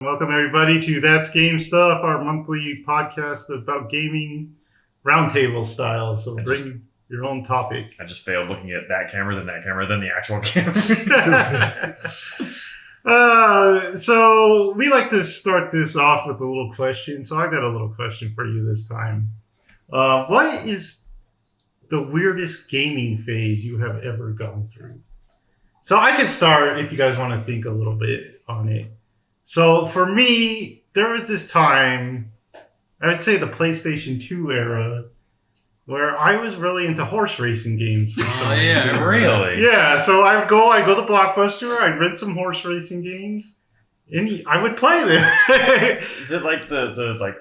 Welcome everybody to That's Game Stuff, our monthly podcast about gaming, roundtable style. So bring your own topic. I just failed looking at that camera, then the actual camera. So we like to start this off with a little question. So I got a little question for you this time. What is the weirdest gaming phase you have ever gone through? So I can start if you guys want to think a little bit on it. So for me, there was this time, I would say the PlayStation 2 era, where I was really into horse racing games. Yeah, really? Yeah, so I'd go to Blockbuster, I'd rent some horse racing games, and I would play them. Is it like the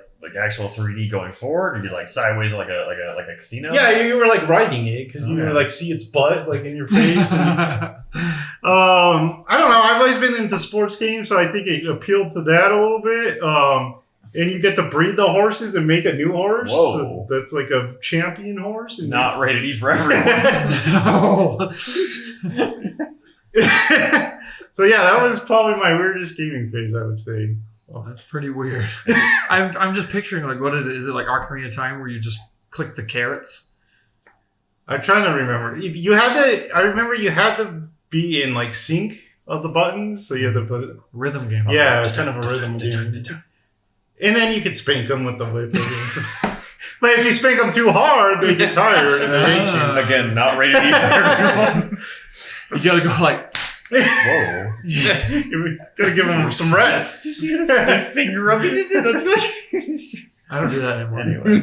actual 3D going forward, or you like sideways like a casino? Yeah, you were like riding it because you would like see its butt like in your face. And I don't know. I've always been into sports games, so I think it appealed to that a little bit. And you get to breed the horses and make a new horse. Whoa. So that's like a champion horse. And Not rated E for everyone. No. So yeah, that was probably my weirdest gaming phase, I would say. Oh, that's pretty weird. I'm just picturing like, what is it? Is it like Ocarina of Time where you just click the carrots? I'm trying to remember. I remember you had to be in like sync of the buttons, so you had to put it. Rhythm game. Yeah, it's kind of a rhythm game. And then you could spank them with the whip. But if you spank them too hard, they get tired and they hate you. Again, not rated E for everyone. You gotta go like, whoa. You gotta give them some rest. Did you see the stiff finger rub? That's good. I don't do that anymore. Anyway.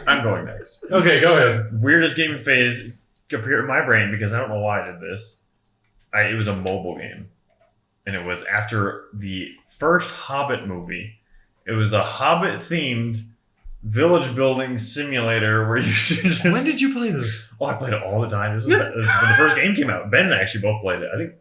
I'm going next. Okay, go ahead. Weirdest gaming phase appeared in my brain because I don't know why I did this. It was a mobile game. And it was after the first Hobbit movie. It was a Hobbit-themed village building simulator where you just... When did you play this? Oh, I played it all the time. This was when the first game came out. Ben and I actually both played it. I think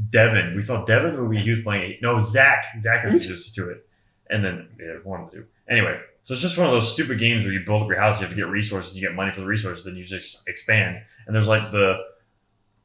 Devin. We saw Devin the movie. He was playing it. No, Zach. Zach introduced us to it. And then one of the two. Anyway, so it's just one of those stupid games where you build up your house, you have to get resources, you get money for the resources, then you just expand. And there's like the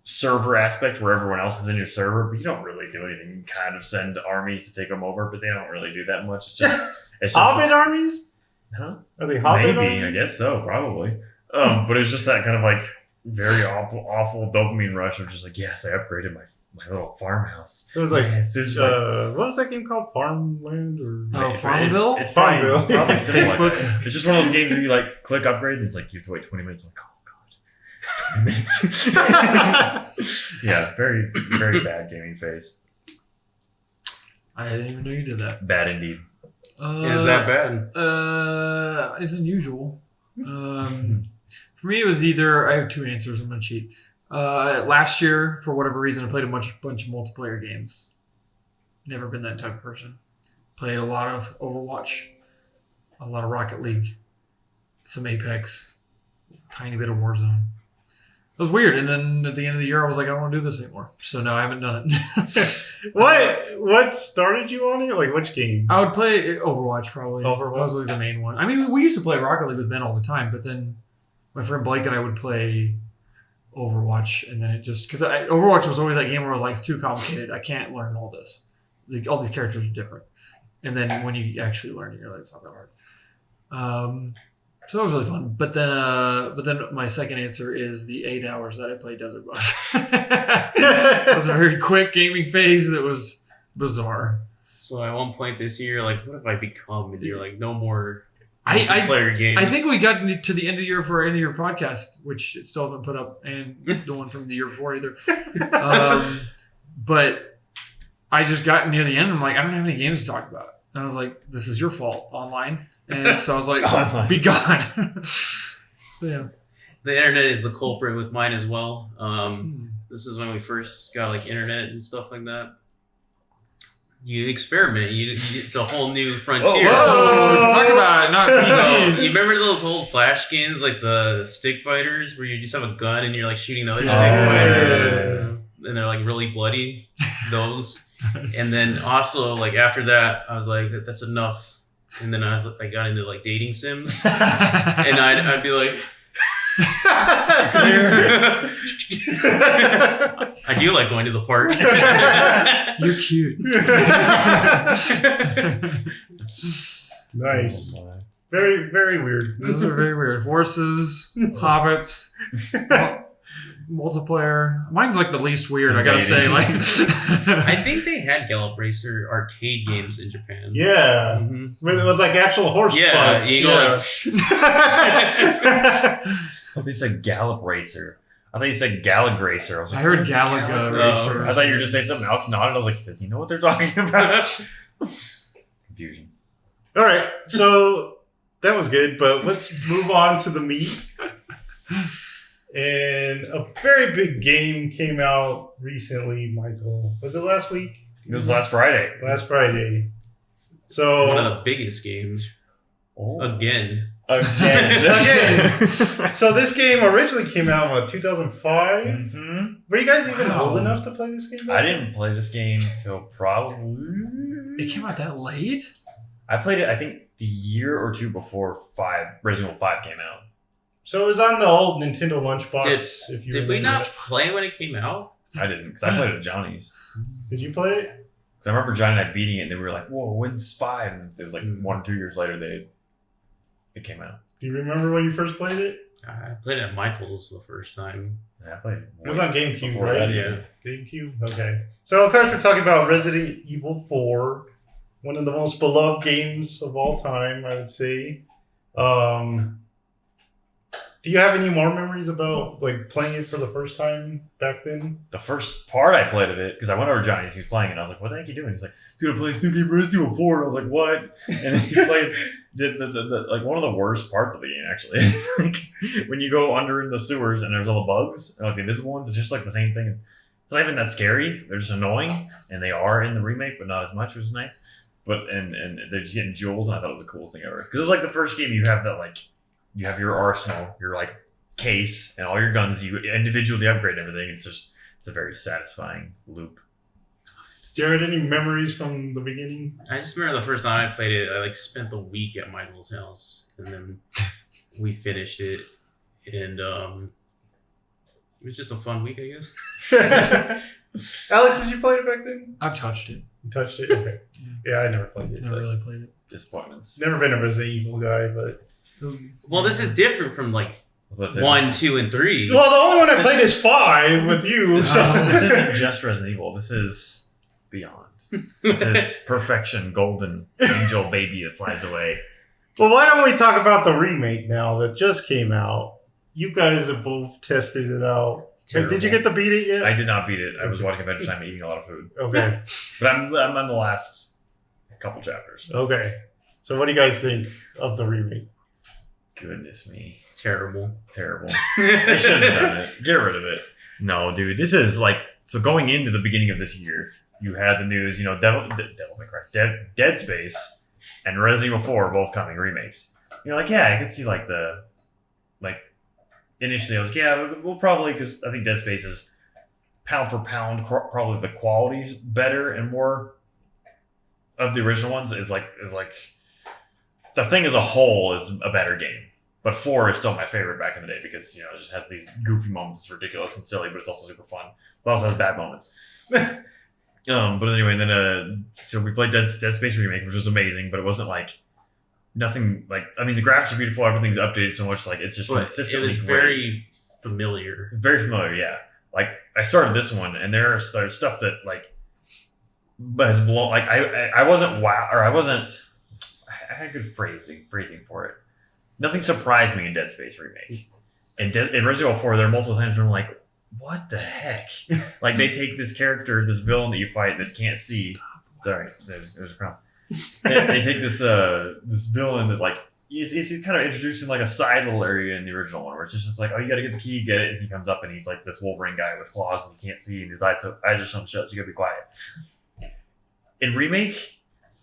server aspect where everyone else is in your server, but you don't really do anything. You kind of send armies to take them over, but they don't really do that much. It's just Hobbit armies? Huh? Are they Hobbit Maybe, armies? I guess so, probably. But it was just that kind of like very awful dopamine rush of just like, yes, I upgraded my little farmhouse. So it was like, yes, this is like what was that game called? Farmland? Oh, Farmville? It's Farmville. probably similar like Facebook. that. It's just one of those games where you like click upgrade and it's like you have to wait 20 minutes. Like, oh god, 20 minutes. Yeah, very very bad gaming phase. I didn't even know you did that. Bad indeed. Is that bad? It's unusual. For me, it was either, I have two answers. I'm gonna cheat. Last year, for whatever reason, I played a bunch of multiplayer games. Never been that type of person. Played a lot of Overwatch, a lot of Rocket League, some Apex, tiny bit of Warzone. It was weird. And then at the end of the year, I was like, I don't want to do this anymore. So no, I haven't done it. What started you on it? Like which game? I would play Overwatch probably. Overwatch? That was like the main one. I mean, we used to play Rocket League with Ben all the time, but then my friend Blake and I would play Overwatch, and then it just because Overwatch was always that game where I was like, it's too complicated. I can't learn all this. Like, all these characters are different, and then when you actually learn it, you're like, it's not that hard. So that was really fun. But then my second answer is the 8 hours that I played Desert Bus. It was a very quick gaming phase that was bizarre. So at one point this year, like, what have I become? And you're like, no more I multiplayer games. I think we got to the end of the year for end of year podcast, which it still haven't put up, and the one from the year before either. But I just got near the end, and I'm like, I don't have any games to talk about. And I was like, this is your fault, online. And so I was like, be gone. So, yeah. The internet is the culprit with mine as well. This is when we first got like internet and stuff like that. You experiment. It's a whole new frontier. Talk about it, not So, you remember those old Flash games, like the stick fighters, where you just have a gun and you're like shooting another stick fighter, and they're like really bloody. Those, and then also like after that, I was like, that's enough. And then I got into like dating sims, and I'd be like, I do like going to the park. You're cute. Nice. Oh, my. Very, very weird. Those are very weird. Horses, hobbits, multiplayer. Mine's like the least weird, I gotta say. Like, I think they had Gallop Racer arcade games in Japan. Yeah. Mhm. With like actual horse Yeah, parts. you go like, I thought they said Gallop Racer. I thought you said Gallag Racer. I was like, I heard what is Galaga Gallag Racer. I thought you were just saying something else. Nodded. I was like, does he know what they're talking about? Confusion. All right. So that was good, but let's move on to the meat. And a very big game came out recently, Michael. Was it last week? It was last Friday. Last Friday. So one of the biggest games. Oh. Again. Again. So this game originally came out in 2005. Mm-hmm. Were you guys even Wow. old enough to play this game? I didn't play this game till probably. it came out that late? I played it, I think, the year or two before Resident Evil 5 came out. So it was on the old Nintendo lunchbox. Did- if you Did we remember not that. play when it came out? I didn't, because I played it at Johnny's. Did you play it? Because I remember Johnny and I beating it, and they were like, whoa, when's 5? And it was like 1 or 2 years later, it came out. Do you remember when you first played it? I played it at Michael's the first time. And I played it. It was on GameCube, Before right? that, yeah. GameCube? Okay. So, of course, we're talking about Resident Evil 4, one of the most beloved games of all time, I would say. Do you have any more memories about like playing it for the first time back then? The first part I played of it, because I went over to Johnny's, he was playing it, and I was like, what the heck are you doing? He's like, dude, I played this new game, Resident Evil 4. And I was like, what? And then he played like one of the worst parts of the game, actually. Like, when you go under in the sewers and there's all the bugs, like the invisible ones, it's just like the same thing. It's not even that scary. They're just annoying, and they are in the remake, but not as much, which is nice. But and they're just getting jewels, and I thought it was the coolest thing ever. Because it was like the first game you have that, like, you have your arsenal, your like case, and all your guns. You individually upgrade everything. It's a very satisfying loop. Jared, any memories from the beginning? I just remember the first time I played it, I like spent the week at Michael's house, and then we finished it, and it was just a fun week, I guess. Alex, did you play it back then? I've touched it. You touched it? Okay. Yeah, I never played it. Never but really played it. Disappointments. Never been a Resident Evil guy, but... Well, this is different from like Let's say 1, this- 2, and 3. Well, the only one I played is 5 with you. So. This isn't just Resident Evil. This is beyond. This is perfection, golden angel baby that flies away. Well, why don't we talk about the remake now that just came out? You guys have both tested it out. Hey, did you get to beat it yet? I did not beat it. I was watching Adventure Time and eating a lot of food. Okay. But I'm on the last couple chapters. Okay. So what do you guys think of the remake? Goodness me. Terrible. Terrible. They shouldn't have done it. Get rid of it. No, dude. This is like, so going into the beginning of this year, you had the news, Devil May Cry, Dead Space and Resident Evil 4 are both coming remakes. You're like, yeah, I can see initially I was, yeah, we'll probably, because I think Dead Space is pound for pound, probably the quality's better and more of the original ones is like the thing as a whole is a better game. But 4 is still my favorite back in the day because, it just has these goofy moments. It's ridiculous and silly, but it's also super fun. But also has bad moments. But anyway, then so we played Dead Space Remake, which was amazing, but it wasn't like nothing like, I mean, the graphics are beautiful, everything's updated so much, like it's just But consistently it was great. very familiar. Very familiar, yeah. Like I started this one, and there's stuff that like has blown. Like I wasn't wow, or I wasn't. I had good phrasing for it. Nothing surprised me in Dead Space Remake. In Resident Evil 4, there are multiple times where I'm like, what the heck? Like they take this character, this villain that you fight that can't see. Sorry, there's a problem. They take this villain that like he's kind of introducing like a side little area in the original one where it's just like, oh, you got to get the key, get it, and he comes up and he's like this Wolverine guy with claws and you can't see and his eyes are so shut, so you gotta be quiet. In Remake,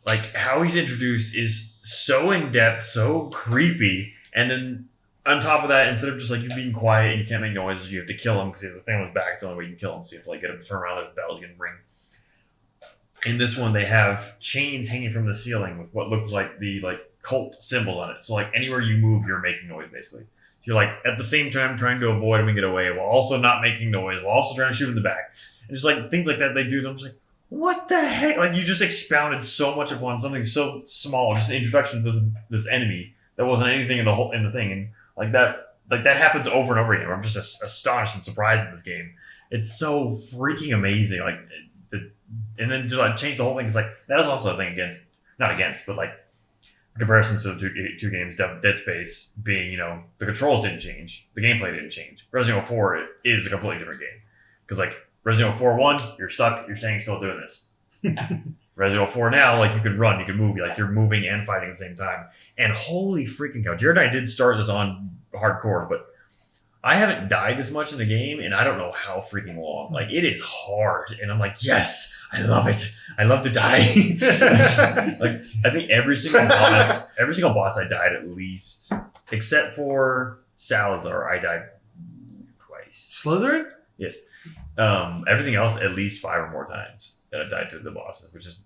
like how he's introduced is so in depth, so creepy, and then on top of that, instead of just like you being quiet and you can't make noises, you have to kill him because he has a thing on his back. It's the only way you can kill him. So you have to like get him to turn around. There's bells you can ring. In this one, they have chains hanging from the ceiling with what looks like the like cult symbol on it. So like anywhere you move, you're making noise basically. you're like at the same time trying to avoid him and get away while also not making noise, while also trying to shoot him in the back. And just like things like that they do. And I'm just like, what the heck? Like you just expounded so much upon something so small, just an introduction to this enemy that wasn't anything in the thing, and like that happens over and over again. I'm just astonished and surprised at this game. It's so freaking amazing. Like, and then to like change the whole thing is like that is also a thing not against, but like comparisons to the two games. Dead Space being the controls didn't change, the gameplay didn't change. Resident Evil 4 is a completely different game because like Resident Evil 4 1, you're stuck, you're staying still doing this. Resident Evil 4 now, like you can run, you can move, like you're moving and fighting at the same time. And holy freaking cow, Jared and I did start this on hardcore, but I haven't died this much in the game, and I don't know how freaking long. Like it is hard, and I'm like, yes, I love it. I love to die. Like I think every single boss, I died at least, except for Salazar, I died twice. Slytherin? Yes. Everything else, at least 5 or more times that I've died to the bosses, which is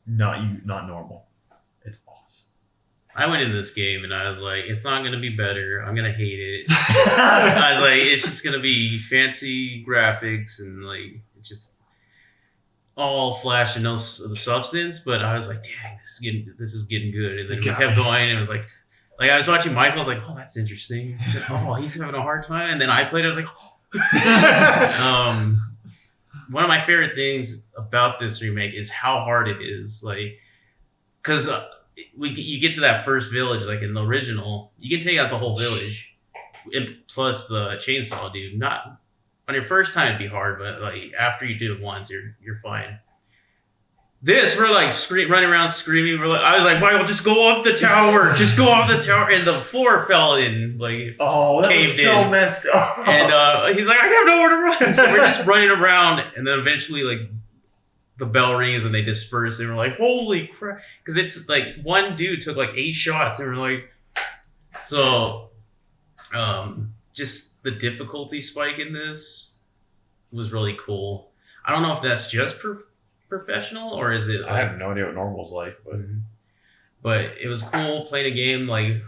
not normal. It's awesome. I went into this game and I was like, it's not going to be better. I'm going to hate it. I was like, it's just going to be fancy graphics and like, it's just all flash and no substance. But I was like, dang, this is getting good. And then we kept going and it was like I was watching Michael. I was like, oh, that's interesting. Oh, he's having a hard time. And then I played. I was like, one of my favorite things about this remake is how hard it is. Like, because you get to that first village, like in the original, you can take out the whole village, and plus the chainsaw dude. Not on your first time, it'd be hard, but like after you do it once, you're fine. This, we're like running around screaming. I was like, Michael, just go up the tower. Just go up the tower. And the floor fell in. Like, that was so messed up. And he's like, I have nowhere to run. So we're just running around. And then eventually, like, the bell rings and they disperse. And we're like, holy crap. Because it's like one dude took like 8 shots. And we're like, so just the difficulty spike in this was really cool. I don't know if that's just professional or is it like, I have no idea what normal's like, but it was cool playing a game like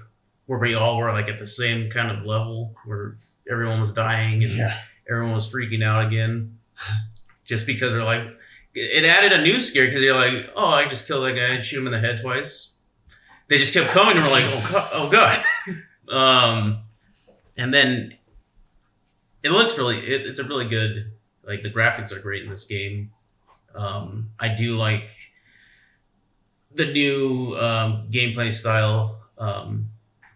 where we all were like at the same kind of level where everyone was dying and everyone was freaking out again just because they're like it added a new scare because you're like, oh, I just killed that guy and shoot him in the head twice. They just kept coming and we're like, oh god. And then it looks it's a really good, like the graphics are great in this game. I do like the new gameplay style.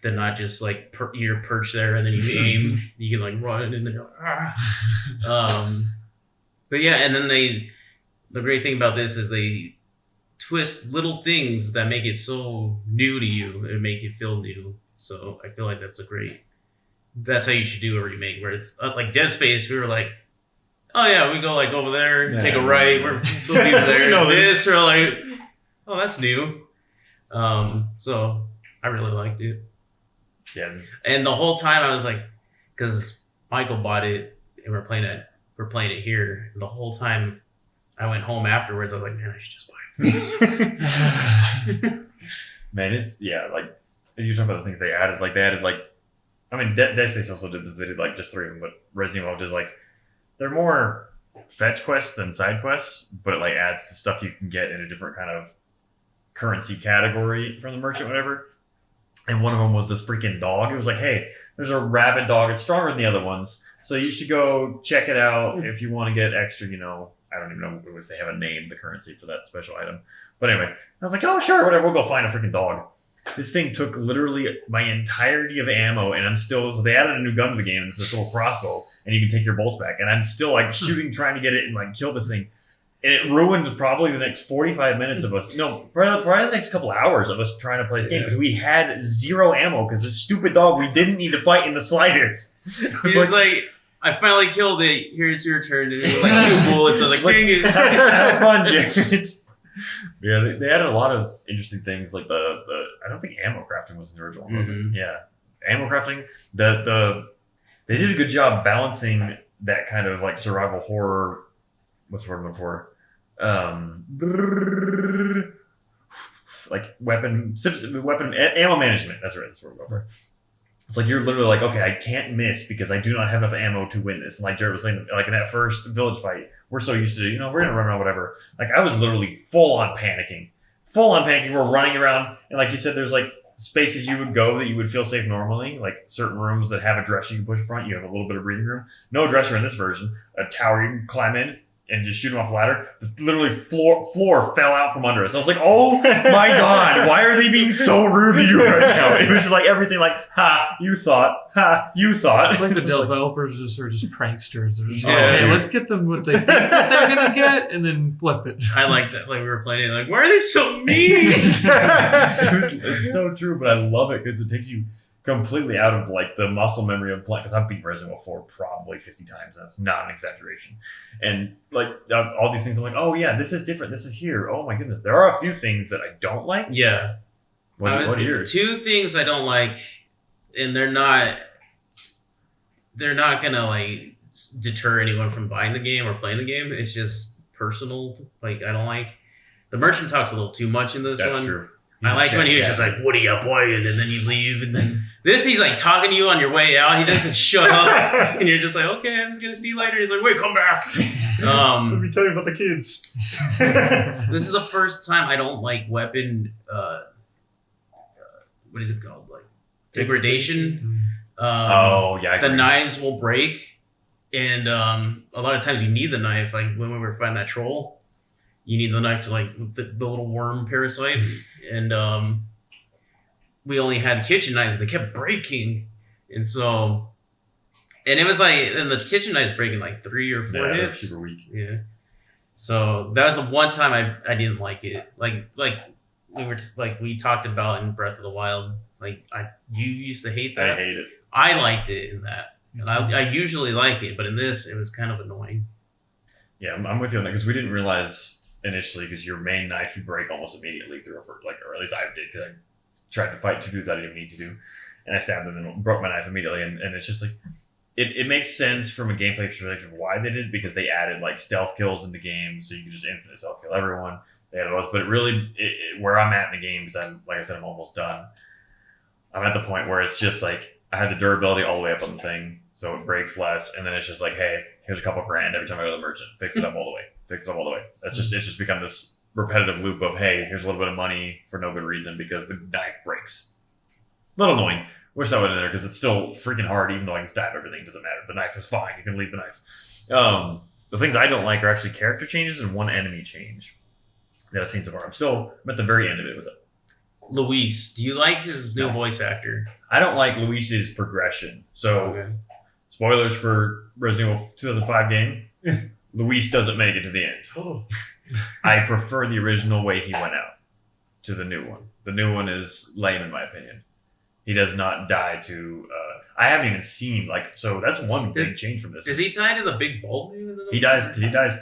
They're not just like you're perched there and then you aim. You can like run and then you're like, but yeah, and then the great thing about this is they twist little things that make it so new to you and make it feel new. So I feel like that's how you should do a remake where it's like Dead Space. We were like, oh yeah, we go like over there, take a right. We'll be there. This, we're like, oh, that's new. So I really liked it. Yeah. And the whole time I was like, because Michael bought it and we're playing it here. And the whole time I went home afterwards, I was like, man, I should just buy it. Man, it's like as you talk about the things they added, I mean, Dead Space also did this. They did like just 3 of them, but Resident Evil does like. They're more fetch quests than side quests, but it like adds to stuff you can get in a different kind of currency category from the merchant, whatever. And one of them was this freaking dog. It was like, hey, there's a rabid dog. It's stronger than the other ones, so you should go check it out if you want to get extra. I don't even know if they have a name, the currency for that special item. But anyway, I was like, oh sure, whatever. We'll go find a freaking dog. This thing took literally my entirety of ammo, and so they added a new gun to the game. It's this little crossbow, and you can take your bolts back. And I'm still like shooting, trying to get it and like kill this thing. And it ruined probably the next 45 minutes of us. No, probably the next couple hours of us trying to play this game because we had 0 ammo because this stupid dog we didn't need to fight in the slightest. It's like, I finally killed it. Here's your turn. And it was like 2 bullets. I was like, dang it. Have fun, Jared. Yeah, they added a lot of interesting things like the I don't think ammo crafting was in the original, was it? Yeah, ammo crafting. They did a good job balancing that kind of like survival horror. What's the word I'm looking for? Like weapon ammo management. That's right. That's what we're looking for. It's like you're literally like, okay, I can't miss because I do not have enough ammo to win this. And like Jared was saying, like in that first village fight, we're so used to, we're gonna run around, whatever. Like I was literally full on panicking. We're running around, and like you said, there's like spaces you would go that you would feel safe normally, like certain rooms that have a dresser you can push in front. You have a little bit of breathing room. No dresser in this version. A tower you can climb in and just shoot them off the ladder. Literally floor fell out from under us. I was like, oh my God, why are they being so rude to you right now? It was just like everything like, you thought. It's like the It's like, developers are just pranksters. They're just Yeah, like, okay, dude. let's get them what they think that they're gonna get, and then flip it. I like that. Like we were playing it, like, why are they so mean? it's so true, but I love it because it takes you completely out of like the muscle memory of playing. Because I've beat Resident Evil 4 probably 50 times. That's not an exaggeration. And like all these things, I'm like, oh yeah, this is different. This is here. Oh my goodness, there are a few things that I don't like. Yeah. What are yours? Two things I don't like, and they're not gonna like deter anyone from buying the game or playing the game. It's just personal. Like I don't like the merchant talks a little too much in this That's one. true. I liked when he was just like, "What are you playing?" and then you leave, and then this he's like talking to you on your way out. He doesn't shut up, and you're just like, "Okay, I'm just gonna see you later." He's like, "Wait, come back." Let me tell you about the kids. This is the first time I don't like weapon. What is it called? Like degradation. Oh yeah, I The agree. knives will break, and a lot of times you need the knife. Like when we were fighting that troll, you need the knife to like the little worm parasite, and we only had kitchen knives, and they kept breaking, and it was like, and the kitchen knives breaking like 3 or 4 they're hits. super weak. Yeah. So that was the one time I didn't like it. Like we talked about in Breath of the Wild. Like you used to hate that. I hate it. I liked it in that. And I usually like it, but in this it was kind of annoying. Yeah, I'm with you on that because we didn't realize initially because your main knife you break almost immediately through or at least I did because I tried to fight 2 dudes I didn't even need to do, and I stabbed them and broke my knife immediately, and it's just like it makes sense from a gameplay perspective why they did it because they added like stealth kills in the game so you could just infinite stealth kill everyone. They had those, but it really where I'm at in the game because I'm almost done. I'm at the point where it's just like I have the durability all the way up on the thing, so it breaks less, and then it's just like, hey, here's a couple grand every time I go to the merchant, fix it up all the way, fix it up all the way. It's just become this repetitive loop of, hey, here's a little bit of money for no good reason because the knife breaks. A little annoying. Wish I would in there because it's still freaking hard, even though I can stab everything. Doesn't matter. The knife is fine. You can leave the knife. The things I don't like are actually character changes and one enemy change that I've seen so far. I'm at the very end of it with it. Luis, do you like his new voice actor? I don't like Luis's progression. So, Okay. spoilers for Resident Evil 2005 game. Luis doesn't make it to the end. I prefer the original way he went out to the new one. The new one is lame in my opinion. He does not die to. I haven't even seen so. That's one big change from this. Is he tied to the big bald dude? in the He dies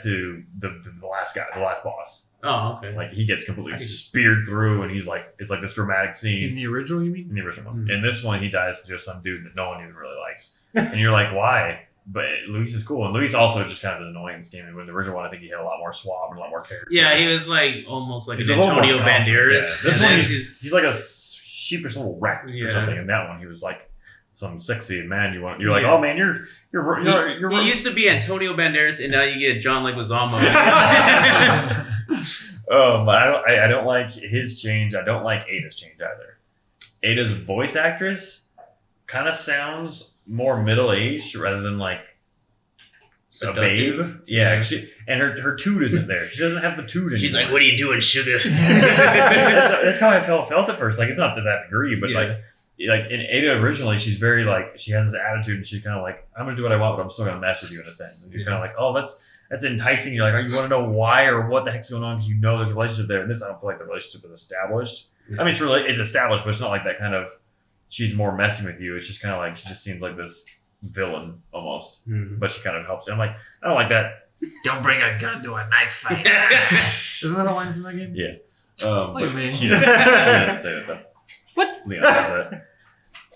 to the last guy, the last boss. Oh, okay. Like he gets completely speared through, and he's like, it's like this dramatic scene. In the original, you mean? In the original one. Mm. In this one, he dies to just some dude that no one even really likes, and you're like, why? But Luis is cool, and Luis also just kind of annoying in this game. And with the original one, I think he had a lot more suave and a lot more character. Yeah, he was like almost like He's an a little more Antonio confident, Banderas. yeah. This And one, then he's like a sheepish little rat Yeah. or something. And that one, he was like some sexy man. You're like, Yeah. oh man, you're he used to be Antonio Banderas, and now you get John Leguizamo. But I don't like his change. I don't like Ada's change either. Ada's voice actress kind of sounds more middle aged rather than like a babe. Yeah, and her toot isn't there. She doesn't have the toot anymore. She's like, "What are you doing, sugar?" that's how I felt at first. Like it's not to that degree, but Yeah. like in Ada originally, she's very like she has this attitude, and she's kind of like, I'm gonna do what I want, but I'm still gonna mess with you in a sense. And you're kind of like, oh, that's enticing. You're like, oh, you want to know why or what the heck's going on because you know there's a relationship there. And this, I don't feel like the relationship is established. Yeah. I mean, it's established, but it's not like that kind of. She's more messing with you. It's just kind of like she just seems like this villain almost, Mhm. but she kind of helps you. I'm like, I don't like that. Don't bring a gun to a knife fight. Isn't that a line from that game? Yeah. Look But at me. she didn't say that though. What? Leon says that.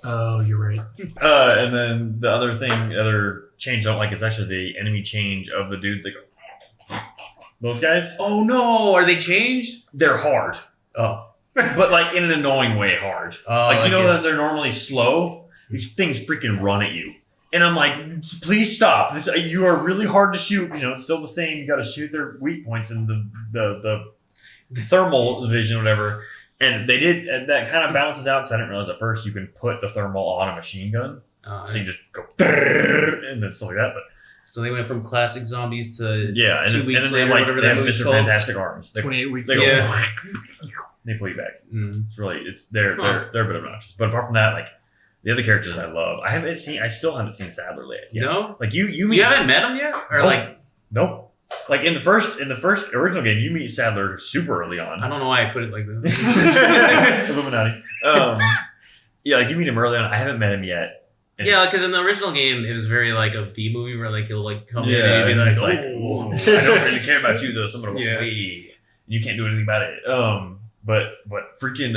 Oh, you're right. And then the other change I don't like is actually the enemy change of the dude. Those guys, Oh no, are they changed? they're hard, Oh, but like in an annoying way hard. Oh, Like I that guess. they're normally slow, these things freaking run at you. And I'm like, please stop. You are really hard to shoot. It's still the same. You got to shoot their weak points in the thermal vision, whatever. And they did. And that kind of balances out because I didn't realize at first you can put the thermal on a machine gun, so you just go and then stuff like that. But so they went from classic zombies to yeah, and 2 then, weeks and then later, they whatever have that movie's Mr. called. Fantastic arms. They 28 weeks. go, Yeah. they pull you back. Mm. They're a bit obnoxious. But apart from that, like the other characters I love, I still haven't seen Sadler yet. No, Like you you haven't met him yet, or like no. Like in the first original game, you meet Sadler super early on. I don't know why I put it like that. Illuminati. Yeah, like you meet him early on. I haven't met him yet. And Yeah, because in the original game, it was very like a B movie where like he'll like come in yeah, and he'd be like, he's like, "Oh." I don't really care about you though. So I'm gonna Yeah. walk away, and you can't do anything about it. But freaking,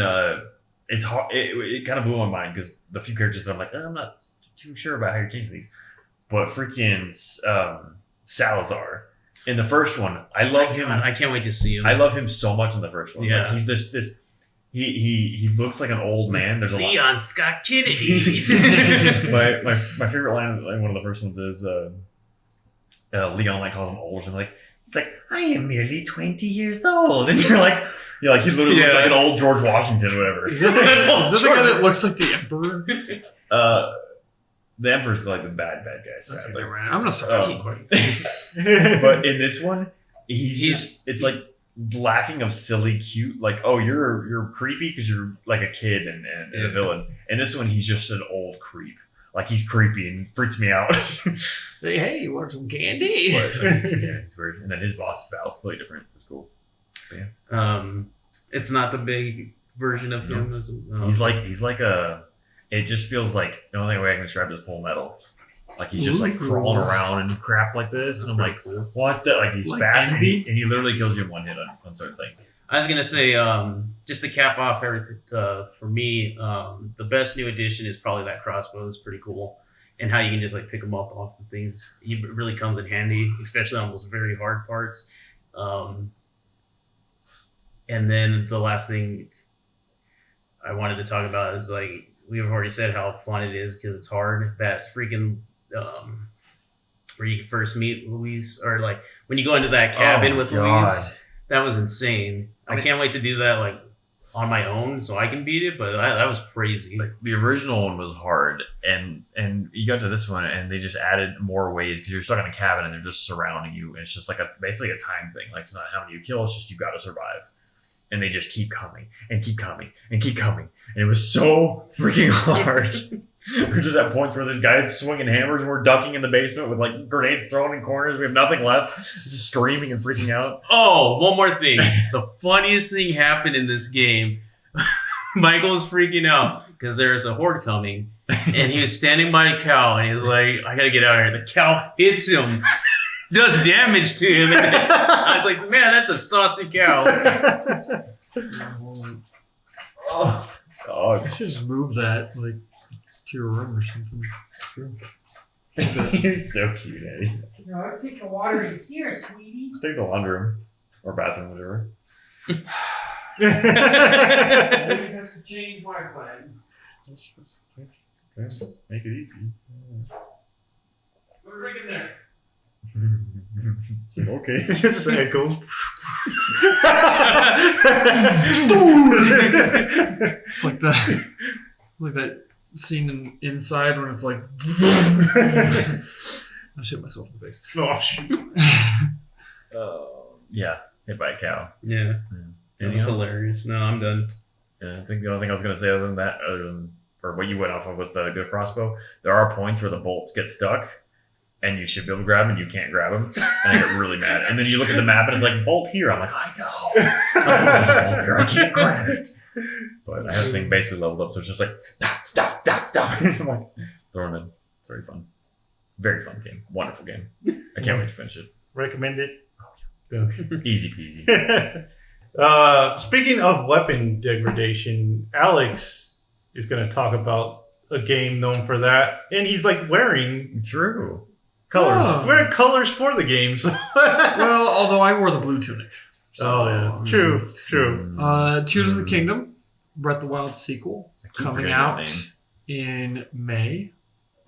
it's hard. It kind of blew my mind because the few characters I'm like, I'm not too sure about how you're changing these. But freaking Salazar in the first one, I love him. I can't wait to see him. I love him so much in the first one. Yeah. Like he's this. He looks like an old man. There's a lot. Leon Scott Kennedy. my favorite line, like one of the first ones is Leon like calls him old and like he's like, I am merely 20 years old, and you're like he literally looks Yeah. like an old George Washington or whatever. Is that the guy that looks like the Emperor? The Emperor's like the bad guy, sadly. Okay, I'm gonna start asking questions. But in this one, he's just it's like lacking of silly cute, like, oh, you're creepy because you're like a kid and a villain. And this one, he's just an old creep. Like he's creepy and freaks me out. Say, hey, you want some candy? But, yeah, it's weird. And then his boss battle's completely different. It's cool. But yeah. It's not the big version of him. He's like a. It just feels like the only way I can describe it is Full Metal. Like he's just like crawling around and crap like this, and I'm like, what? Like he's Like fast and Envy? he literally kills you in one hit on certain things. I was gonna say, just to cap off everything, for me, the best new addition is probably that crossbow. It's pretty cool, and how you can just like pick them up off the things. It really comes in handy, especially on those very hard parts. And then the last thing I wanted to talk about is like we've already said how fun it is because it's hard. That's freaking where you first meet Luis, or like when you go into that cabin with Luis. That was insane. I can't wait to do that like on my own so I can beat it, but that was crazy. Like the original one was hard, and you got to this one and they just added more ways because you're stuck in a cabin and they're just surrounding you, and it's just like basically a time thing. Like it's not how many you kill, it's just you got to survive. And they just keep coming and keep coming and keep coming. And it was so freaking hard. We're just at points where there's guys swinging hammers and we're ducking in the basement with like grenades thrown in corners. We have nothing left. Just screaming and freaking out. Oh, one more thing. The funniest thing happened in this game. Michael was freaking out because there's a horde coming. And he was standing by a cow and he was like, I gotta get out of here. The cow hits him. Does damage to him. And I was like, man, that's a saucy cow. Oh, God. You should just move that like to your room or something. True. You're so cute, Eddie. No, I'll take the water in here, sweetie. Just take the laundry room or bathroom, whatever. I always have to change my plans. Okay. Make it easy. We're drinking there. It's like, okay. It just echoes. It's like that. It's like that scene in Inside when it's like. I shit myself in the face. Oh, shoot. Yeah, hit by a cow. Yeah. That Anything was else? hilarious. No, I'm done. Yeah, I think the only thing I was going to say other than or what you went off of with the good crossbow, there are points where the bolts get stuck and you should be able to grab them and you can't grab them. And I get really mad. And then you look at the map and it's like, bolt here. I'm like, I know. I know there's a bolt here. I can't grab it. But I have the thing basically leveled up, so it's just like, duff, duff, duff, duff. I'm like, throwing it. It's very fun. Very fun game. Wonderful game. I can't wait to finish it. Recommend it. Okay. Easy peasy. Speaking of weapon degradation, Alex is going to talk about a game known for that, and he's like wearing True. colors. Oh. Wearing colors for the games. Well, although I wore the blue tunic. Oh yeah, true. Tears of the Kingdom, Breath of the Wild sequel I keep coming forgetting out that name. in May,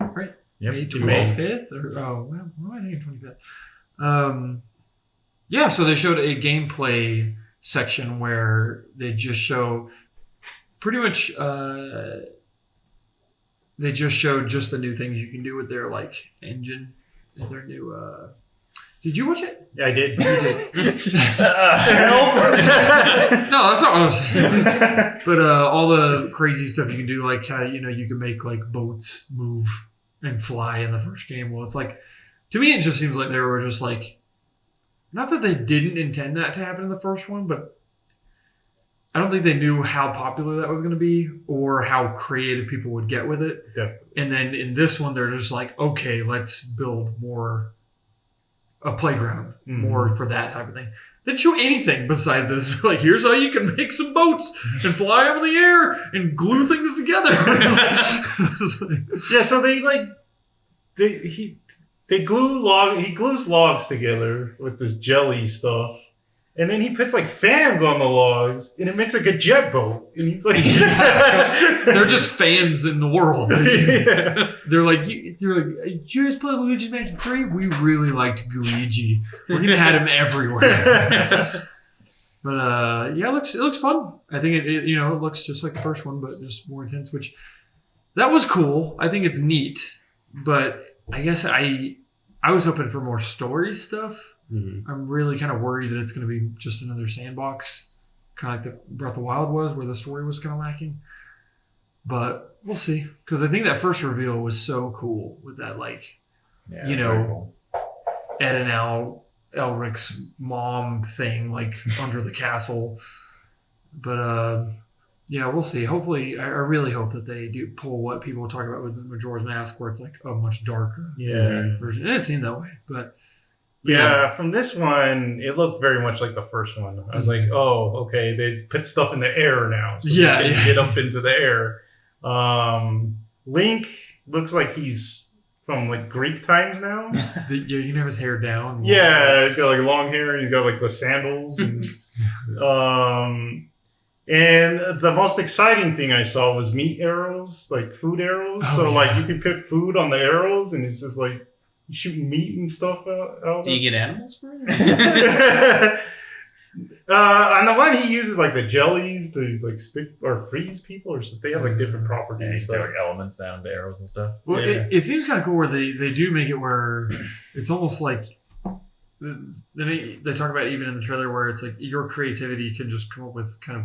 right? Yep. May May. 25th? Why am I thinking 25th? Yeah, so they showed a gameplay section where they just show pretty much they just showed just the new things you can do with their like engine and their new did you watch it? Yeah, I did. Help! No, that's not what I was saying. But all the crazy stuff you can do, like how you can make like boats move and fly in the first game. Well, it's like to me, it just seems like they were just like, not that they didn't intend that to happen in the first one, but I don't think they knew how popular that was going to be or how creative people would get with it. Definitely. And then in this one, they're just like, okay, let's build a playground more for that type of thing. They didn't show anything besides this. Like, here's how you can make some boats and fly over the air and glue things together. Yeah, so he glues logs together with this jelly stuff. And then he puts like fans on the logs, and it makes like a jet boat. And he's like, They're just fans in the world. Yeah. They're like, did you guys play Luigi's Mansion 3? We really liked Luigi. We're gonna have him everywhere. But yeah, it looks fun. I think it looks just like the first one, but just more intense. Which that was cool. I think it's neat. But I guess I was hoping for more story stuff. Mm-hmm. I'm really kind of worried that it's going to be just another sandbox, kind of like the Breath of the Wild was, where the story was kind of lacking. But we'll see, because I think that first reveal was so cool with that, like, Yeah, very cool. Ed and Elric's mom thing, like under the castle. But yeah, we'll see. Hopefully, I really hope that they do pull what people talk about with Majora's Mask, where it's like a much darker version. And it seemed that way, but. Yeah, from this one, it looked very much like the first one. I was like, oh, okay, they put stuff in the air now. So they can get up into the air. Link looks like he's from like Greek times now. You can have his hair down. Yeah, he's got like long hair and he's got like the sandals. And, and the most exciting thing I saw was meat arrows, like food arrows. Oh, so yeah. like you can pick food on the arrows and it's just like, you shoot meat and stuff out. Do you get animals for it? On the one, he uses like the jellies to like stick or freeze people, or something. They have like different Yeah, properties. you can take like elements down to arrows and stuff. Well, Yeah. it seems kind of cool where they do make it where it's almost like they talk about it even in the trailer where it's like your creativity can just come up with kind of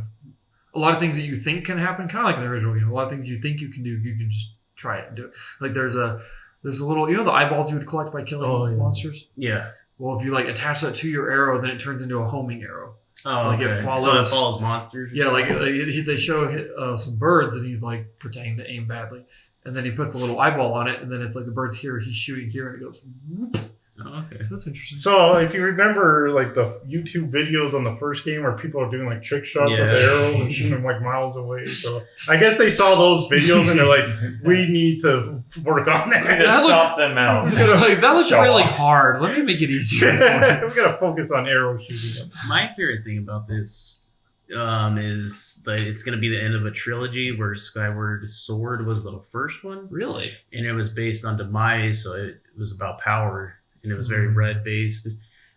a lot of things that you think can happen, kind of like in the original game. A lot of things you think you can do, you can just try it and do it. Like there's a little, the eyeballs you would collect by killing monsters? Yeah. Well, if you like attach that to your arrow, then it turns into a homing arrow. Oh, Like, it okay. follows- So it follows monsters. Yeah, like they show some birds and he's like pretending to aim badly. And then he puts a little eyeball on it and then it's like the bird's here, he's shooting here and it goes whoop. Oh, okay. That's interesting. So if you remember like the YouTube videos on the first game where people are doing like trick shots with the arrows and shooting them like miles away. So I guess they saw those videos and they're like, we need to work on that. That Stop them out. Like, that looks Show really offs. hard. Let me make it easier. We gotta focus on arrow shooting. My favorite thing about this is that it's going to be the end of a trilogy where Skyward Sword was the first one, Really? and it was based on Demise, so it was about power, and it was very red based.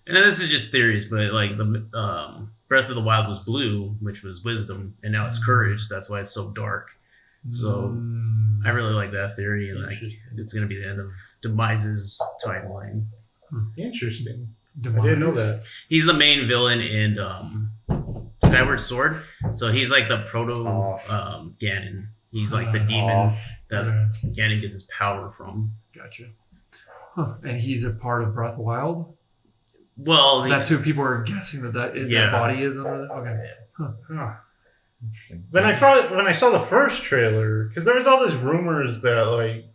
And this is just theories, but like the Breath of the Wild was blue, which was wisdom, and now it's courage. That's why it's so dark. So I really like that theory, and like it's going to be the end of Demise's timeline. Interesting. Demise. I didn't know that. He's the main villain in Skyward Sword, so he's like the proto Off. Ganon. He's like the demon that Okay. Ganon gets his power from. Gotcha. Huh. And he's a part of Breath of the Wild? Well, That's who people are guessing that Yeah. body is under that? Okay. Huh. Interesting. When I saw the first trailer, because there was all these rumors that like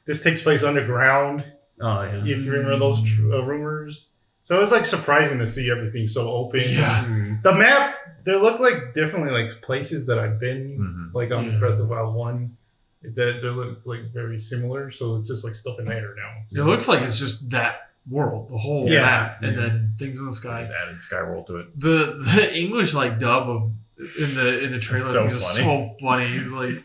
this takes place underground. oh yeah. If you remember those rumors, so it was like surprising to see everything so open. Yeah. Mhm. The map, they look like definitely like places that I've been, Mhm. like on Yeah. Breath of the Wild 1. They look like very similar, so it's just like stuff in there now. It looks like it's just that world, the whole Yeah. map, and then things in the sky. Just added Skyworld to it. The English like dub of in the trailer so is funny. so funny. He's like,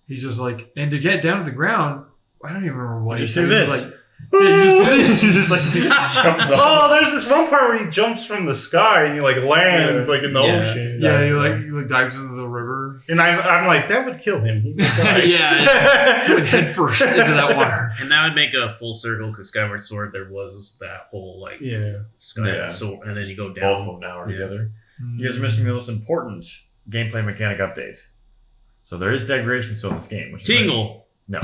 he's just like, and to get down to the ground, I don't even remember what You just he do said. He's this. like, yeah, you just do this. He just like jumps up. Oh, there's this one part where he jumps from the sky and he like lands like in the Yeah. ocean. Yeah, he like dives into the river. And I'm like, that would kill him. He would die. Yeah, he went head first into that water. And that would make a full circle because Skyward Sword, there was that whole like Yeah. sky Yeah. sword, and then you go down. Both of them now are together. You guys are missing the most important gameplay mechanic update. So there is degradation still in this game. Which is Tingle. no,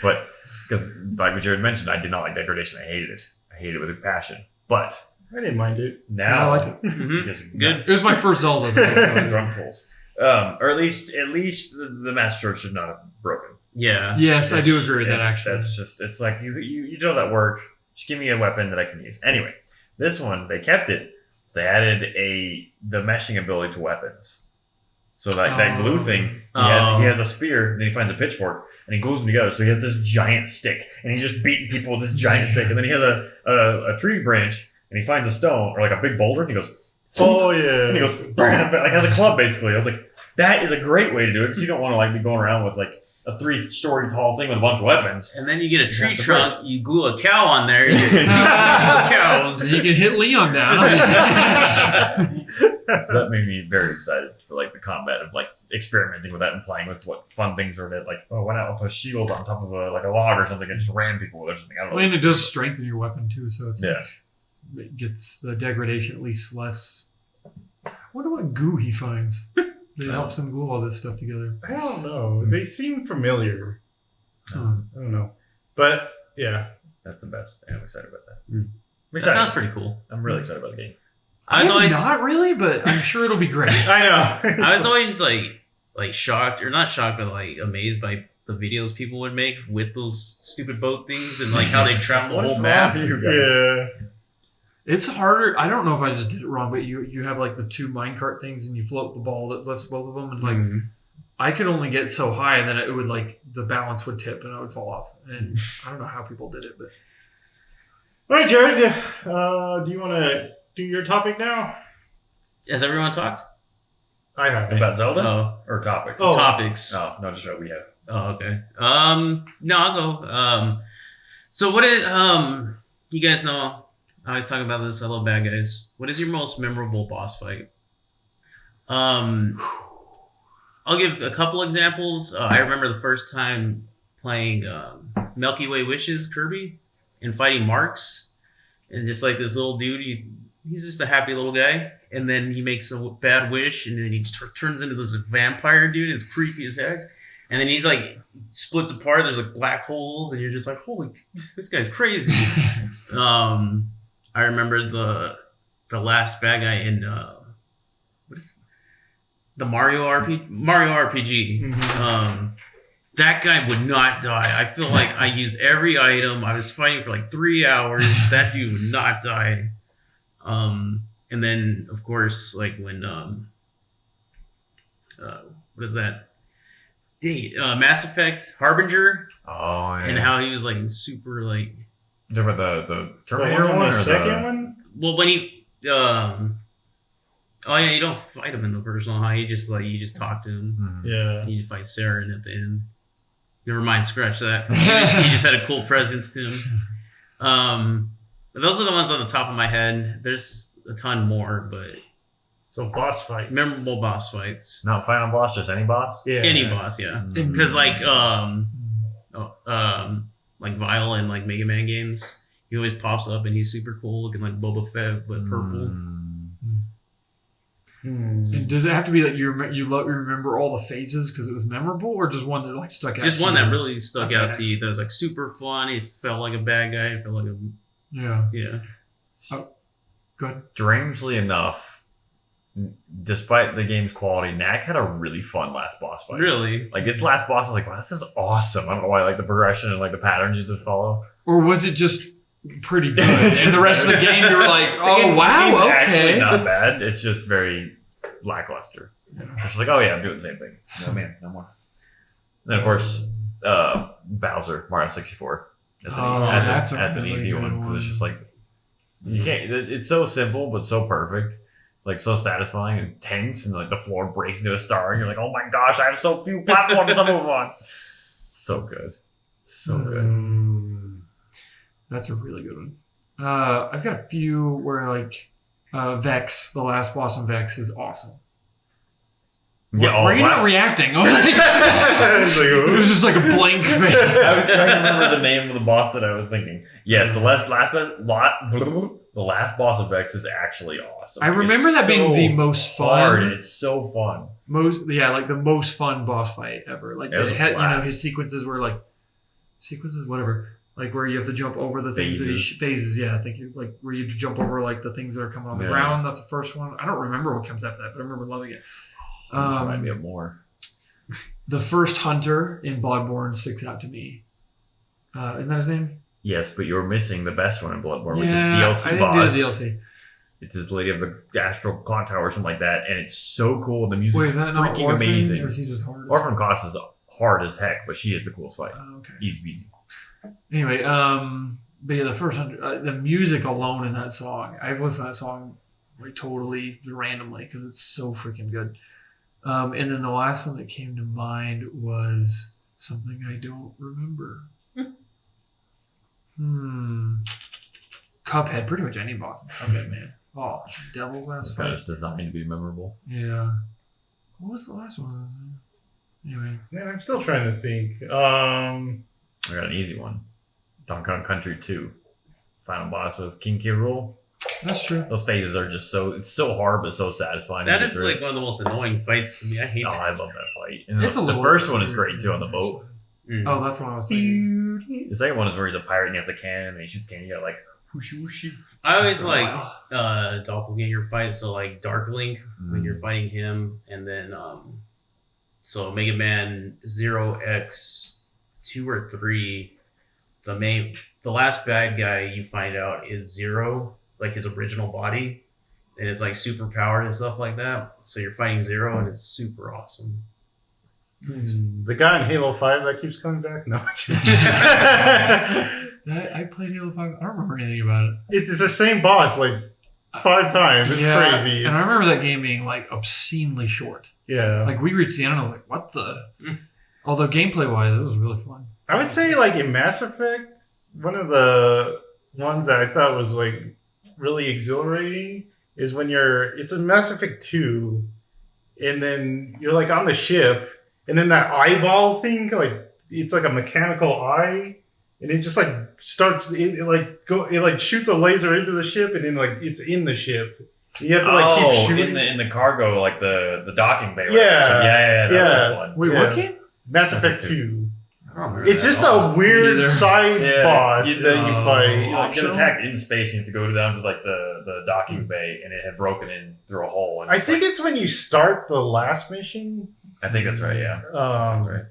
but because like what Jared mentioned, I did not like degradation. I hated it. I hated it with a passion. But I didn't mind it. now, I liked it. Mhm. because Good. It was my first Zelda. though, so- drunk fools. Or at least the Master Sword should not have broken. Yeah. Yes, I do agree with that. It's- Actually, that's just it's like you do all that work. Just give me a weapon that I can use. Anyway, this one they kept it. They added the meshing ability to weapons. So that glue thing, he has a spear, and then he finds a pitchfork, and he glues them together. So he has this giant stick, and he's just beating people with this giant stick. And then he has a tree branch, and he finds a stone or like a big boulder, and he goes, Oh and he yeah. goes, bam, like has a club basically. I was like, that is a great way to do it because you don't want to like be going around with like a 3-story tall thing with a bunch of weapons. And then you get a tree That's the trunk, you glue a cow on there, you get cows. you can hit Leon down. So that made me very excited for like the combat of like experimenting with that and playing with what fun things are that like, oh, why not put a shield on top of a log or something and just ram people with or something. I don't I know. mean, it does strengthen your weapon too, so it's Yeah. like, it gets the degradation at least less. I wonder what goo he finds that helps him glue all this stuff together. I don't know. They seem familiar. Huh. I don't know. But yeah. That's the best. And I'm excited about that. Mm. I'm That excited. sounds pretty cool. I'm really excited about the game. I was I'm always not really, but I'm sure it'll be great. I know. I was always like shocked, or not shocked, but like amazed by the videos people would make with those stupid boat things and like how they travel the whole map. Yeah. It's harder. I don't know if I just did it wrong, but you have like the 2 minecart things, and you float the ball that lifts both of them, and like Mhm. I could only get so high, and then it would like the balance would tip, and I would fall off. And I don't know how people did it, but All right, Jared. Do you want to do your topic now? Has everyone talked? I have. About Zelda Oh, or topics? Oh. topics. No, no, just what we have. Oh, okay. No, I'll go. So what is you guys know? I always talk about this. I love bad guys. What is your most memorable boss fight? I'll give a couple examples. I remember the first time playing Milky Way Wishes Kirby and fighting Marks, and just like this little dude, he's just a happy little guy, and then he makes a bad wish, and then he turns into this vampire dude. It's creepy as heck. And then he's like splits apart. There's like black holes, and you're just like, "Holy, this guy's crazy." I remember the last bad guy in what is the Mario RPG. Mhm. That guy would not die. I feel like I used every item. I was fighting for like 3 hours. That dude would not die. And then of course, like when what is that? Mass Effect Harbinger, Oh, yeah. and how he was like super like. You talking about the The Terminator one on one the or second one? Well, when he oh yeah, you don't fight him in the first one, huh? You just talk to him. Mhm. Yeah. You fight Saren at the end. Never mind, scratch that. He just had a cool presence to him. But those are the ones on the top of my head. There's a ton more, but So boss fight. memorable boss fights. Not final boss, just any boss. Yeah. Any boss, yeah. Mhm. Because like like Vile in like Mega Man games, he always pops up and he's super cool, looking like Boba Fett but purple. Hmm. and does it have to be that you remember all the phases because it was memorable, or just one that like stuck out? Just to one you? that really stuck Okay, out to nice. you. That was like super fun. He felt like a bad guy. He felt like a Yeah. yeah. Good. Strangely enough, despite the game's quality, Knack had a really fun last boss fight. Really. Like its last boss was like, wow, this is awesome. I don't know why, like the progression and like the patterns you just follow. Or was it just pretty good? And the rest of the game, you were like, The oh game's wow, actually okay. not bad. It's just very lackluster. It's like, oh yeah, I'm doing the same thing. No man, no more. And then of course, Bowser, Mario 64. That's an, Oh, that's that's a an really easy good one because it's one. just like you can't. It's so simple but so perfect. like so satisfying and tense, and like the floor breaks into a star, and you're like, oh my gosh, I have so few platforms to move on. So good, so good. That's a really good one. I've got a few where like Vex, the last boss in Vex, is awesome. Yeah, Why are you not reacting? It was just like a blank face. I was trying to remember the name of the boss that I was thinking. Yes, the last boss of Vex is actually awesome. I remember It's that being so the most hard. fun. It's so fun. Like the most fun boss fight ever. Like It was a blast. his sequences were like whatever. Like where you have to jump over the things phases. Yeah, I think you like where you have to jump over like the things that are coming on the ground. That's the first one. I don't remember what comes after that, but I remember loving it. Remind me of more. The first hunter in Bloodborne sticks out to me. Isn't that his name? Yes, but you're missing the best one in Bloodborne, which is I DLC didn't boss. do the DLC. It's this lady of the astral clock tower or something like that, and it's so cool. The music Wait, is is that not freaking Orphan? amazing. Or is he just hard? Orphan Cost is hard as heck, but she is the coolest fight. Oh, okay. Easy peasy. Anyway, but yeah, the first hunter, the music alone in that song, I've listened to that song like totally randomly because it's so freaking good. And then the last one that came to mind was something I don't remember. Cuphead, pretty much any boss in Cuphead, man. Oh, Devil's Last It's kind Fight. of designed to be memorable. Yeah. What was the last one? Anyway. Man, I'm still trying to think. I got an easy one. Donkey Kong Country 2. Final boss was King K. Rool. That's true. Those phases are just it's so hard but so satisfying. That to is get through. like one of the most annoying fights to me. I hate Oh, that. I love that fight. And It's a the little first one is weird great to too me, on the boat. actually. Oh, that's what I was thinking. The second one is where he's a pirate and he has a cannon and he shoots cannon. You got like whooshy whooshy. I always It's been a like doppelganger fights. So like Dark Link when you're fighting him, and then so Mega Man 0x2 or 3. The last bad guy you find out is Zero, like his original body, and it's like super powered and stuff like that. So you're fighting Zero, and it's super awesome. The guy in Halo 5 that keeps coming back? No. I played Halo 5. I don't remember anything about it. It's the same boss like 5 times. It's crazy. And I remember that game being like obscenely short. Yeah. Like we reached the end and I was like, what the? Although gameplay wise, it was really fun. I would say like in Mass Effect, one of the ones that I thought was like really exhilarating is when it's a Mass Effect 2 and then you're like on the ship and then that eyeball thing, like it's like a mechanical eye and it just like starts, it shoots a laser into the ship and then like it's in the ship. You have to like keep shooting. in the cargo, like the docking bay. Yeah. That was fun. Wait, Yeah. what game? Mass Effect 2. I don't remember It's that just at all. a weird Either. side boss that you fight. You get attacked in space and you have to go down to like the docking bay and it had broken in through a hole. And I think it's when you start the last mission. I think that's right, yeah. Sounds right.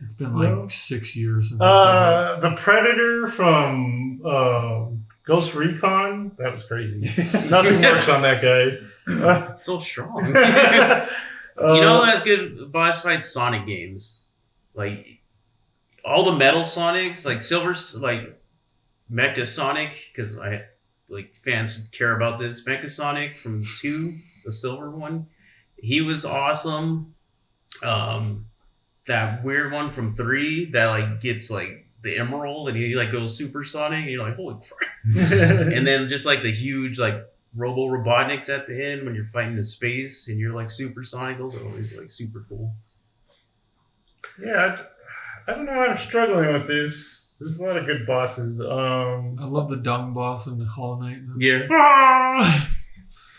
It's been like 6 years since I The Predator from Ghost Recon. That was crazy. Nothing works on that guy. So strong. You know that's good boss fights? Sonic games. Like all the Metal Sonics, like Silver's like Mecha Sonic, because I like fans care about this. Mecha Sonic from 2, the silver one. He was awesome. That weird one from 3 that like gets like the emerald and he like goes supersonic and you're like, holy crap. And then just like the huge like Robo Robotniks at the end when you're fighting in space and you're like supersonic. Those are always like super cool. Yeah, I don't know. I'm struggling with this. There's a lot of good bosses. I love the dung boss in Hollow Knight. Yeah.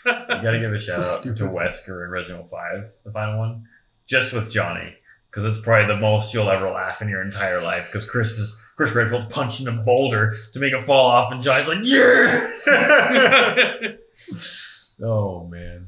You gotta give a shout So out to stupid. Wesker in Resident Evil 5, the final one. Just with Johnny. Because it's probably the most you'll ever laugh in your entire life. Because Chris Redfield's punching a boulder to make it fall off, and Johnny's like, yeah! Oh, man.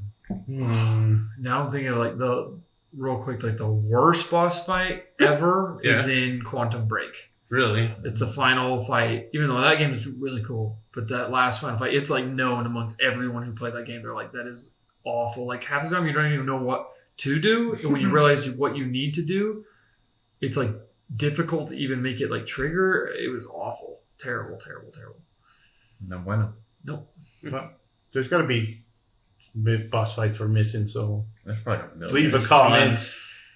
Now I'm thinking of like the worst boss fight ever is in Quantum Break. Really? It's the final fight, even though that game is really cool. But that last final fight, it's like known amongst everyone who played that game. They're like, that is awful. Like half the time you don't even know what to do. And when you realize what you need to do, it's like difficult to even make it like trigger. It was awful. Terrible, terrible, terrible. No bueno. Nope. Well, there's got to be boss fights we're missing. So There's probably a million. leave a comment.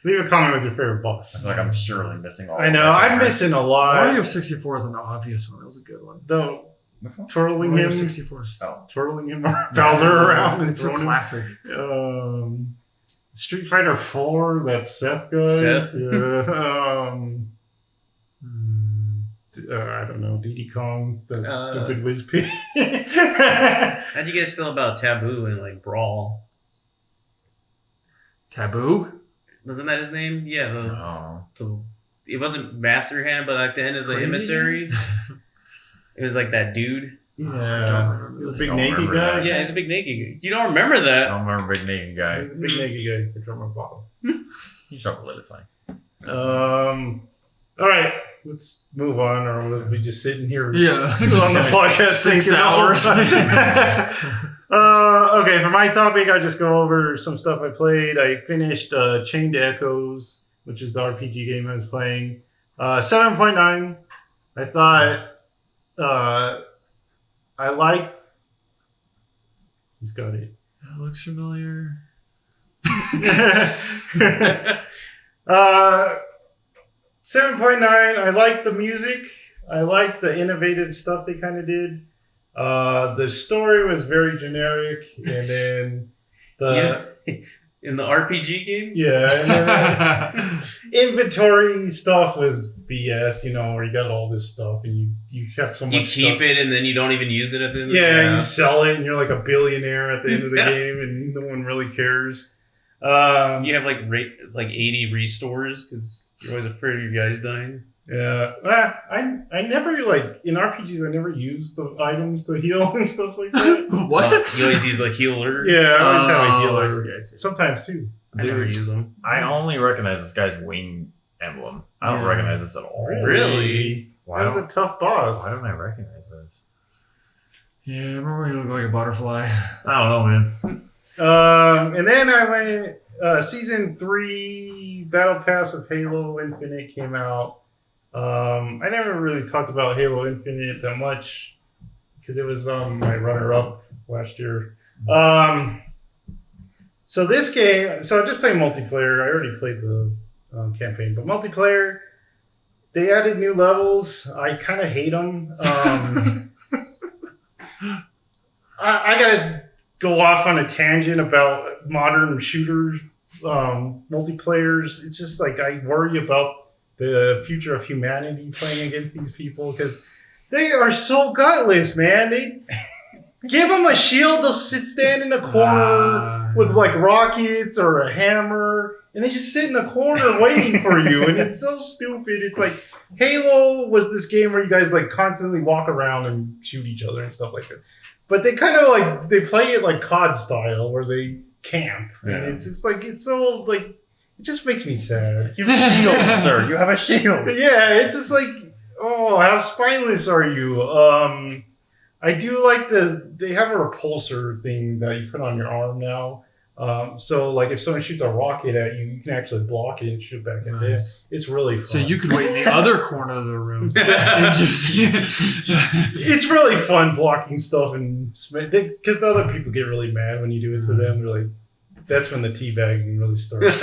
Leave a comment with your favorite boss. I feel like I'm surely missing all. I of know my I'm favorites. missing a lot. Mario 64 is an obvious one. That was a good one. Though Which one? twirling Mario him, 64. Oh. twirling him Bowser around. And It's a throwing him. classic. Street Fighter 4. That Seth guy. Seth? Yeah. I don't know. Diddy Kong. That stupid whiz pig. How'd you guys feel about Taboo and like Brawl? Taboo? Wasn't that his name? Yeah. Oh. It wasn't Master Hand, but at the end of the Crazy Emissary, it was like that dude. I don't Yeah. remember this. Big Don't naked remember guy. that. Yeah, he's a big naked guy. You don't remember I that? don't remember Big Naked Guy. He's a big naked guy. Control my bottle. You struggle with it, it's fine. All right, let's move on, or we'll be just sitting here Yeah. on the podcast 6 thinking the whole hours. time. Okay, for my topic, I just go over some stuff I played. I finished Chained Echoes, which is the RPG game I was playing. 7.9. I thought I liked. He's got it. That looks familiar. 7.9. I like the music. I like the innovative stuff they kind of did. The story was very generic, and then In the RPG game? and then inventory stuff was BS. You know, where you got all this stuff and you have so much. You keep stuff. it and then you don't even use it at the end. Yeah, you sell it, and you're like a billionaire at the end of the Yeah. game, and no one really cares. You have like 80 restores because you're always afraid of your guys dying. Yeah, I never like in RPGs. I never use the items to heal and stuff like that. What? You always use the healer. Yeah, I always have a Oh, healer. I see. Sometimes two. I never use them. I only recognize this guy's wing emblem. I don't Yeah. recognize this at all. Really? Why That was a don't, tough boss. why don't I recognize this? Yeah, I remember when you look like a butterfly. I don't know, man. And then I went season 3 Battle Pass of Halo Infinite came out. I never really talked about Halo Infinite that much because it was my runner-up last year. So this game, so I just played multiplayer. I already played the campaign, but multiplayer, they added new levels. I kind of hate them. I gotta go off on a tangent about modern shooters, multiplayers. It's just like I worry about the future of humanity playing against these people because they are so gutless, man. They give them a shield, they'll stand in a corner with like rockets or a hammer, and they just sit in the corner waiting for you, and it's so stupid. It's like Halo was this game where you guys like constantly walk around and shoot each other and stuff like that. But they kind of like they play it like COD style where they camp, and Yeah. it's just like it's so like it just makes me sad. You have a shield, sir. You have a shield. But yeah, it's just like, oh, how spineless are you? I do like they have a repulsor thing that you put on your arm now. So like if someone shoots a rocket at you, you can actually block it and shoot back at them. Nice. It's really fun. So you could wait in the other corner of the room and just. It's really fun blocking stuff and because the other people get really mad when you do it to them. They're like, that's when the teabagging really starts.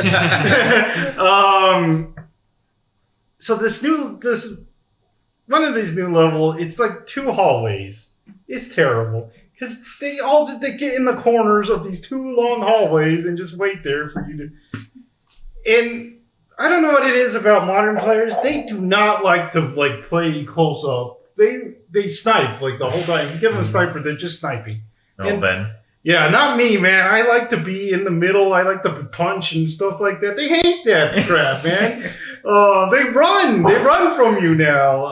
So this one of these new level, it's like 2 hallways. It's terrible because they get in the corners of these 2 long hallways and just wait there for you to. And I don't know what it is about modern players. They do not like to like play close up. They snipe like the whole time. If you give them a sniper, they're just sniping. No, And- Ben. Yeah, not me, man. I like to be in the middle. I like to punch and stuff like that. They hate that crap, man. They run from you now.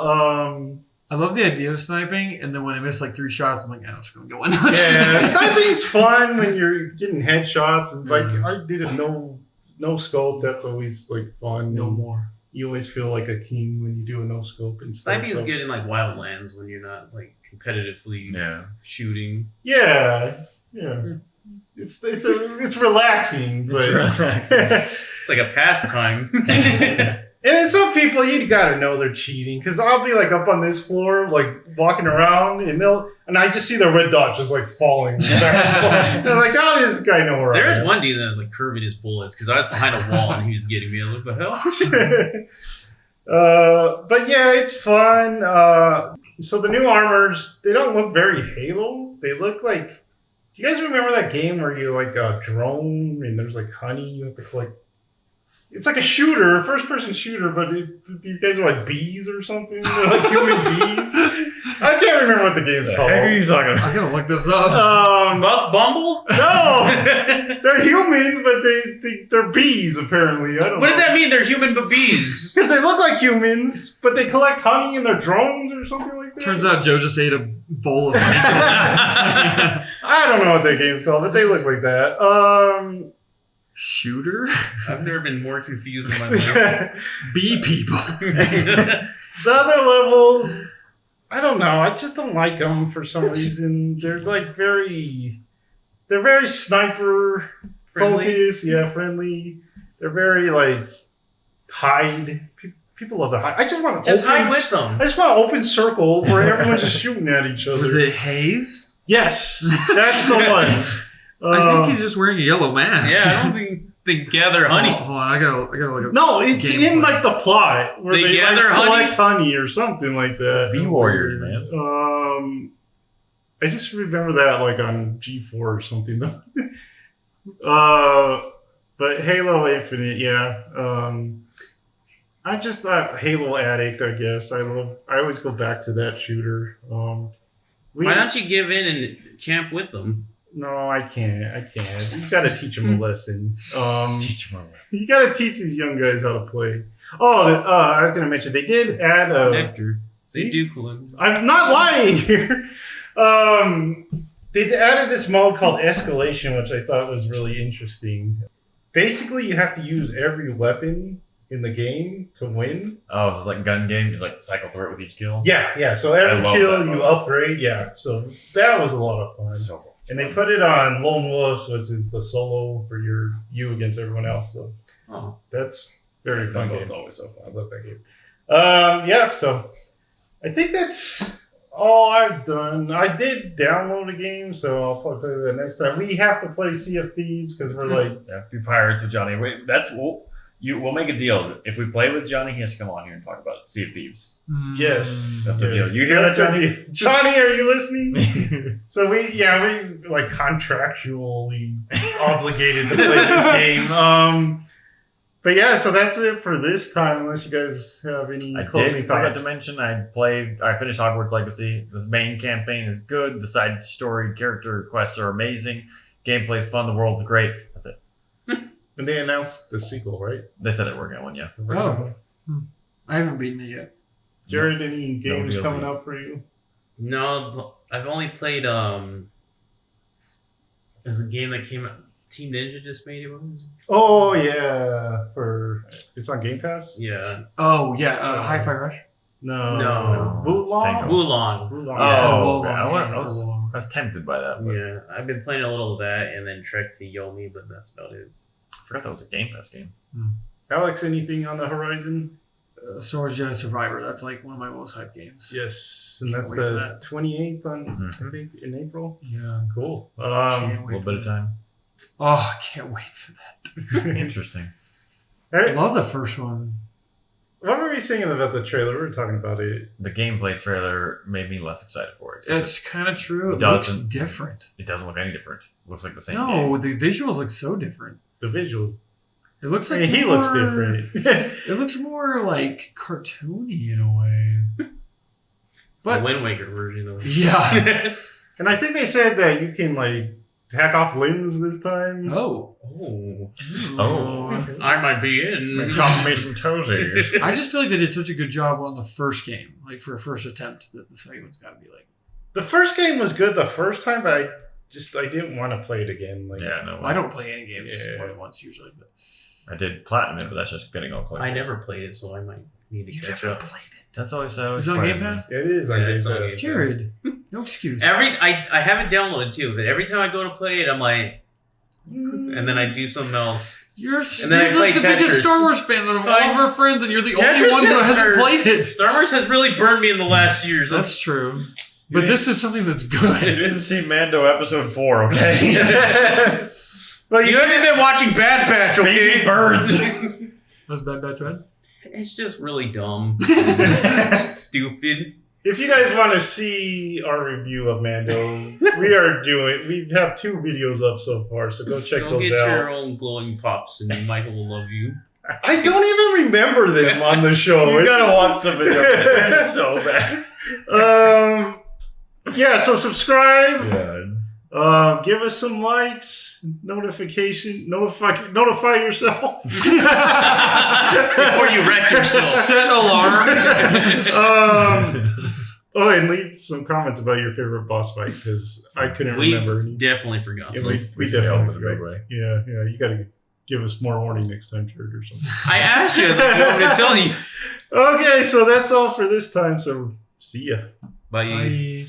I love the idea of sniping, and then when I miss like 3 shots, I'm like, I'm just gonna go in. Yeah, sniping's fun when you're getting headshots and like Mhm. I did a no scope. That's always like fun. No and more. You always feel like a king when you do a no scope and stuff. Sniping is so- good in like Wildlands when you're not like competitively Yeah. shooting. Yeah. It's relaxing, but It's relaxing. It's like a pastime. And then some people, you gotta know they're cheating because I'll be like up on this floor, like walking around, and I just see the red dot just like falling. They're like, "Oh, this guy know where There I was am." one dude that was like curving his bullets because I was behind a wall and he was getting me. I was like, "What the hell?" But yeah, it's fun. So the new armors, they don't look very Halo. They look like. Do you guys remember that game where you like a drone and there's like honey you have to collect? It's like a shooter, a first-person shooter, but these guys are like bees or something. They're like human bees. I can't remember what the game's What the called. heck are you talking about? I gotta look this up. Bumble? No, they're humans, but they're bees apparently. I don't know. What does that mean? They're human but bees. Because they look like humans, but they collect honey in their drones or something like that. Turns out Joe just ate a bowl of honey. I don't know what that game's called, but they look like that. Shooter? I've never been more confused in my life. Bee people. The other levels, I don't know. I just don't like them for some reason. They're like they're very sniper Friendly? focused. Yeah, friendly. They're very like hide. People love to hide. I just want to Just hide with them. I just want an open circle where everyone's just shooting at each other. Was it Haze? Yes, that's the one. I think he's just wearing a yellow mask. Yeah, I don't think they gather honey. Hold on, I gotta look up. No, it's Gameplay. in like the plot where They they like, gather honey? collect honey or something like that. Bee warriors, man. I just remember that like on G4 or something. But Halo Infinite, yeah. I'm just a Halo addict, I guess. I always go back to that shooter. Why don't you give in and camp with them? No, I can't. You got to teach them a lesson. Teach them a lesson. You got to teach these young guys how to play. Oh, I was going to mention they did add a. Nectar. They See? do cool. I'm not lying here. They added this mode called Escalation, which I thought was really interesting. Basically, you have to use every weapon in the game to win. Oh, it's like gun game. You like cycle through it with each kill. Yeah. So every I love kill that you mode. upgrade. Yeah. So that was a lot of fun. So And they put it on Lone Wolf, which is the solo for you against everyone else. So Oh. that's very fun. It's Game. always so fun. I love that game. Yeah, so I think that's all I've done. I did download a game, so I'll probably play that next time. We have to play Sea of Thieves because we're like, Yeah, be pirates with Johnny. Wait, we'll make a deal. If we play with Johnny, he has to come on here and talk about Sea of Thieves. yes, That's the yes. deal. You hear That's that, the Johnny? deal. Johnny, are you listening? So we like contractually obligated to play this game. But yeah, so that's it for this time. Unless you guys have any I closing did forget thoughts. to mention I finished Hogwarts Legacy. The main campaign is good. The side story character quests are amazing. Gameplay's fun. The world's great. That's it. And they announced the sequel, right? They said they were going one, yeah. Oh. I haven't beaten it yet. Jared, any games DLC. coming up for you? No, I've only played. There's a game that came out. Team Ninja just made it. What was it? Oh yeah, it's on Game Pass. Yeah. Oh yeah, Hi-Fi Rush. No, No. Wulong. Wulong. Wulong. Oh, Yeah, okay. Wulong, yeah. I was tempted by that, but Yeah, I've been playing a little of that and then Trek to Yomi, but that's about it. I forgot that was a Game Pass game. Alex, anything on the horizon? Swords Jedi Survivor. That's like one of my most hyped games. Yes, and Can't that's wait for the that. 28th on Mhm. I think in April. Yeah. Cool. Can't A wait little for bit of that. time. Oh, I can't wait for that. Interesting. I love the first one. What were we saying about the trailer? We were talking about it. The gameplay trailer made me less excited for it. It's kind of true. It It looks doesn't. different. It doesn't look any different. It looks like the same No, game. the visuals look so different. The visuals. It looks I like mean, he looks more- different. It looks more like cartoony in a way. It's the But- Wind Waker version of it. Yeah. And I think they said that you can like hack off limbs this time. Oh. Oh. Oh. I might be in. Chop me some toesies. I just feel like they did such a good job on the first game, like for a first attempt, that the second one's got to be like. The first game was good the first time, but I didn't want to play it again. Like, Yeah, no. I don't play any games Yeah. more than once usually, but I did platinum it, but that's just getting all clear. I never played it, so I might need to you catch never up. played it. That's always so. Is it on Game Pass? It is on Yeah, Game it's on Pass. Game Jared, no excuse. I have it downloaded too, but every time I go to play it, I'm like, and then I do something else. You're And then I like played the biggest Tetris. Star Wars fan out of all of our friends, and you're the only Tetris one who hasn't has- played it. Star Wars has really burned me in the last years. That's true. But this is something that's good. You didn't see Mando episode 4, okay? Well, You haven't been watching Bad Batch, okay? Baby birds. That's Bad Batch Red. It's just really dumb. Stupid. if you guys want to see our review of Mando, we have 2 videos up so far, so go check Go those get out. your own glowing pops and Michael will love you. I don't even remember them on the show. You It's- gotta watch the video. They're so bad. Yeah, so subscribe. Yeah. Give us some likes, notify yourself. Before you wreck yourself. Set alarms. And leave some comments about your favorite boss fight because I couldn't remember. We definitely forgot. Yeah, some. we failed definitely in a big forgot. way. Yeah, you got to give us more warning next time, Turd, or something. I asked you, I was like, you want me to tell you? Okay, so that's all for this time. So see ya. Bye. Bye.